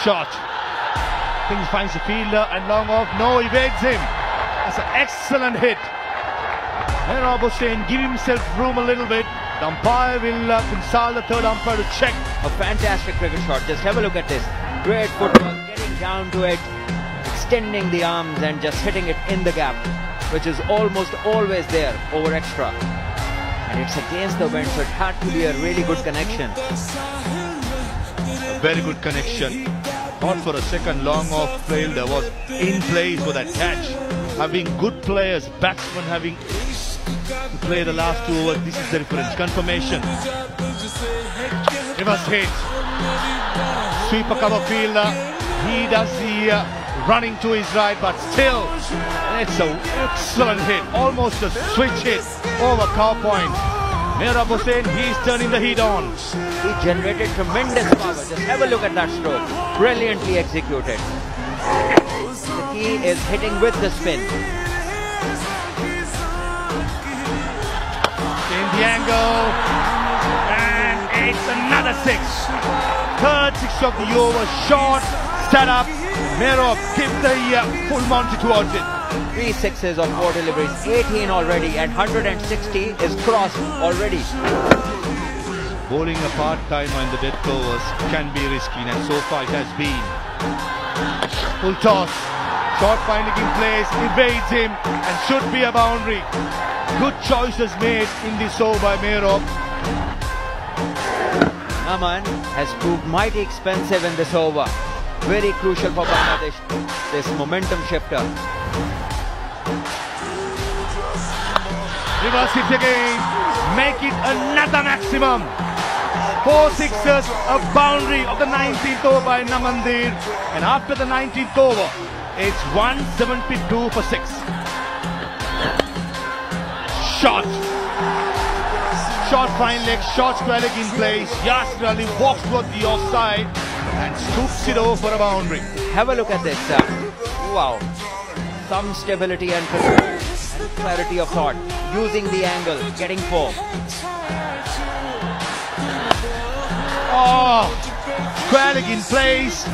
shot. Things finds the fielder and long off. No, evades him. That's an excellent hit. Mehrab Hossain give himself room a little bit. The umpire will consult the third umpire to check. A fantastic cricket shot. Just have a look at this. Great footwork, getting down to it, extending the arms and just hitting it in the gap, which is almost always there over extra. And it's against the wind, so it had to be a really good connection. A very good connection. Not for a second long off fielder was in place for that catch. Having good players, batsmen having to play the last 2 overs, this is the difference. Confirmation. Reverse hit. Sweeper cover fielder. He does the running to his right, but still, it's an excellent hit. Almost a switch hit over cow point. Mehrab Hossain, he's turning the heat on. He generated tremendous power. Just have a look at that stroke. Brilliantly executed. The key is hitting with the spin. In the angle, and it's another 6. Third 6 of the over. Short, set up. Mehrab give the full Monty towards it. 3 sixes of 4 deliveries, 18 already, and 160 is crossed already. Bowling a part-timer in the death overs can be risky, and so far it has been. Full toss. Short finding in place, evades him, and should be a boundary. Good choices made in this over by Mehrab. Naman has proved mighty expensive in this over. Very crucial for Bangladesh, this momentum shifter. Reverse hit again. Make it another maximum. 4 sixes, a boundary of the 19th over by Namandir. And after the 19th over, it's 172 for 6. Shot. Short fine leg, short square leg in place. Yasir Ali walks towards the offside and scoops it over for a boundary. Have a look at this. Wow. Some stability and clarity of thought. Using the angle, getting 4. Oh, square leg in place.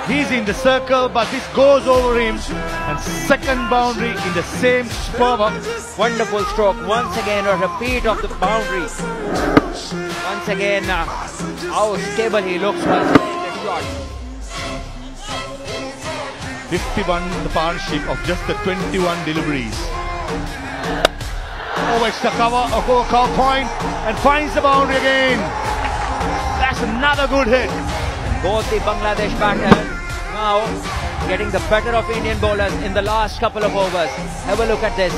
He's in the circle, but this goes over him. And second boundary in the same spot. Wonderful stroke. Once again, a repeat of the boundary. Once again, how stable he looks while playing this shot. 51 the partnership of just the 21 deliveries. Oh, it's the cover of cow point and finds the boundary again. That's another good hit. Both the Bangladesh batters now getting the better of Indian bowlers in the last couple of overs. Have a look at this.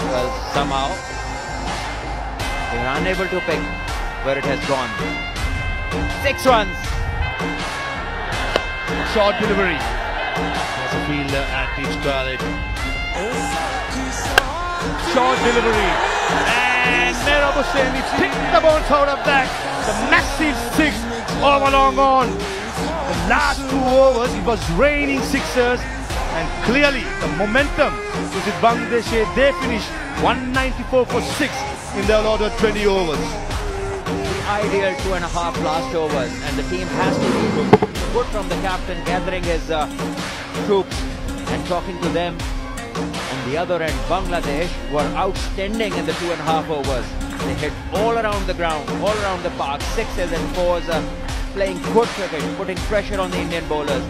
Well, somehow they are unable to pick where it has gone. 6 runs. Short delivery. There's a fielder at each toilet. Short delivery. And Mehrab Hossain picked the bounce out of that. The massive 6 over long on. The last 2 overs, it was raining sixers. And clearly, the momentum was with Bangladesh. They finished 194 for 6 in their allotted 20 overs. Ideal 2.5 last overs, and the team has to be good from the captain, gathering his troops and talking to them. On the other end, Bangladesh were outstanding in the 2.5 overs. They hit all around the ground, all around the park, 6s and 4s, playing good cricket, putting pressure on the Indian bowlers.